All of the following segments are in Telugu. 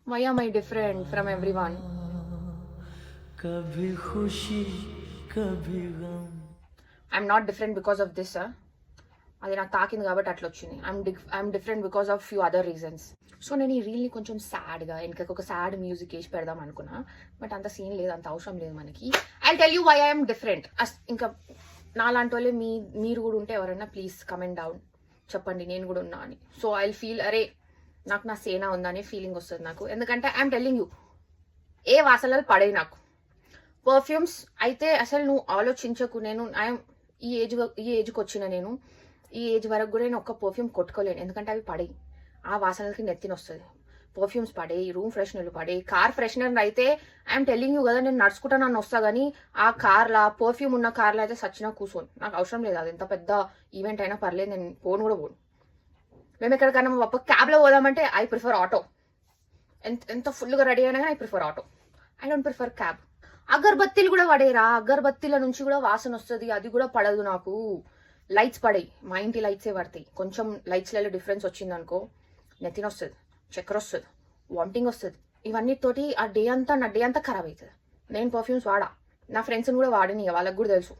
Why am I different from everyone? कभी खुशी कभी गम. I'm not different because of this, sir. అది నాకు తాకింది కాబట్టి అట్లా వచ్చింది. I'm different because of few other reasons. So నేను ఈ రీల్ని కొంచెం సాడ్గా వెనకకి ఒక సాడ్ మ్యూజిక్ వేసి పెడదాం అనుకున్నా. బట్ అంత సీన్ లేదు, అంత అవసరం లేదు మనకి. I tell you why I'm different. ఇంకా నాలాంటి వాళ్ళే మీరు కూడా ఉంటే ఎవరైనా ప్లీజ్ కమెంట్ డౌన్ చెప్పండి నేను కూడా ఉన్నా అని. సో ఐ ఫీల్ అరే నాకు నా సేనా ఉందనే ఫీలింగ్ వస్తుంది నాకు. ఎందుకంటే ఐఎమ్ టెల్లింగ్ యూ ఏ వాసనలు పడేవి నాకు. పర్ఫ్యూమ్స్ అయితే అసలు నువ్వు ఆలోచించకు. నేను ఈ ఏజ్కి వచ్చిన నేను ఈ ఏజ్ వరకు కూడా నేను ఒక్క పర్ఫ్యూమ్ కొట్టుకోలేను. ఎందుకంటే అవి పడేయి, ఆ వాసనలకి నెత్తిన వస్తుంది. పర్ఫ్యూమ్స్ పడేయి, రూమ్ ఫ్రెషనర్లు పడేయి. కార్ ఫ్రెషనర్ అయితే ఐఎమ్ టెల్లింగ్ యూ కదా, నేను నడుచుకుంటా నన్ను వస్తా కానీ ఆ కార్లా పర్ఫ్యూమ్ ఉన్న కార్లో అయితే సచ్చినా కూర్చోను. నాకు అవసరం లేదు. అది ఎంత పెద్ద ఈవెంట్ అయినా పర్లేదు, నేను పోను కూడా పోను. మేము ఎక్కడికైనా మా పప్ప క్యాబ్లో పోదామంటే ఐ ప్రిఫర్ ఆటో. ఎంత ఫుల్గా రెడీ అయినా కానీ I prefer auto. I don't prefer cab. అగరబత్తీలు కూడా పడేరా, అగరబత్తీల నుంచి కూడా వాసన వస్తుంది, అది కూడా పడదు నాకు. లైట్స్ పడాయి, మా ఇంటి లైట్సే పడతాయి. కొంచెం లైట్స్లలో డిఫరెన్స్ వచ్చింది అనుకో నెత్తిన వస్తుంది, చక్కెర వస్తుంది, వామిటింగ్ వస్తుంది. ఇవన్నిటితోటి ఆ డే అంతా నా డే అంతా ఖరాబ్ అవుతుంది. నేను పర్ఫ్యూమ్స్ వాడా, నా ఫ్రెండ్స్ని కూడా వాడిని, వాళ్ళకి కూడా తెలుసు.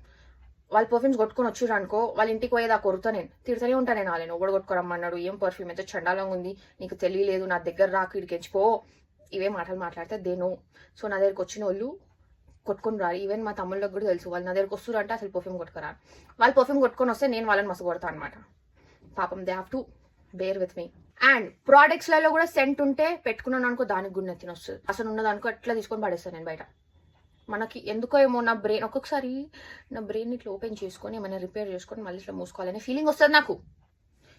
వాళ్ళు పర్ఫ్యూమ్స్ కొట్టుకొని వచ్చారు అనుకో వాళ్ళ ఇంటికి పోయేదా కొరుతా, నేను తిడుతూనే ఉంటాను. నేను వాళ్ళని ఒకటి కొట్టుకోరమ్మన్నాడు, ఏం పర్ఫ్యూమ్ ఎంత చండాలంగా ఉంది, నీకు తెలియలేదు, నా దగ్గర రాకు, ఇడికెచ్చిపో, ఇవే మాటలు మాట్లాడితే దేనో. సో నా దగ్గరికి వచ్చిన వాళ్ళు కొట్టుకొని రారు. ఈవెన్ మా తమ్ముళ్ళకి కూడా తెలుసు, వాళ్ళు నా దగ్గరకు వస్తారు అంటే అసలు పర్ఫ్యూమ్ కొట్టుకురారు. వాళ్ళు పర్ఫ్యూమ్ కొట్టుకొని వస్తే నేను వాళ్ళని మస్తు కొడతాను అనమాట. పాపం they have to bear with me. And ప్రోడక్ట్స్లలో కూడా సెంట్ ఉంటే పెట్టుకున్నాను అనుకో దానికి కూడా నెత్తిన వస్తుంది. అసలు ఉన్నదనుకో ఎట్లా తీసుకొని పడేస్తాను నేను బయట. మనకి ఎందుకో ఏమో నా బ్రెయిన్ ఒక్కొక్కసారి నా బ్రెయిన్ ఇట్లా ఓపెన్ చేసుకొని ఏమైనా రిపేర్ చేసుకొని మళ్ళీ ఇట్లా మూసుకోవాలనే ఫీలింగ్ వస్తుంది నాకు.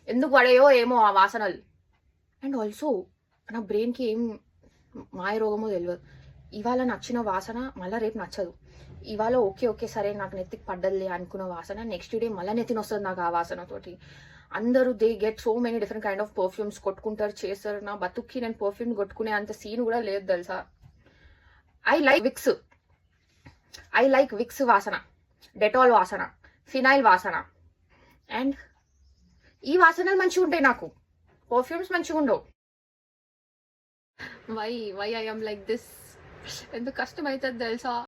ఎందుకు పడేయో ఏమో ఆ వాసనలు. అండ్ ఆల్సో నా బ్రెయిన్కి ఏం మాయ రోగమో తెలియదు. ఇవాళ నచ్చిన వాసన మళ్ళీ రేపు నచ్చదు. ఇవాళ ఓకే సరే నాకు నెత్తికి పడ్డదిలే అనుకున్న వాసన నెక్స్ట్ డే మళ్ళీ నెత్తిన వస్తుంది నాకు ఆ వాసనతోటి. అందరూ they get so many different kind of perfumes కొట్టుకుంటారు, చేస్తారు. నా బతుక్కి నేను పర్ఫ్యూమ్ కొట్టుకునే అంత సీన్ కూడా లేదు తెలుసా. ఐ లైక్ విక్స్ వాసన, డెటాల్ వాసన, ఫినాయిల్ వాసన. అండ్ ఈ వాసనలు మంచిగా ఉంటాయి నాకు, పర్ఫ్యూమ్స్ మంచిగా ఉండవు. Why I am like this. ఎందుకు కష్టం అవుతుంది తెలుసా.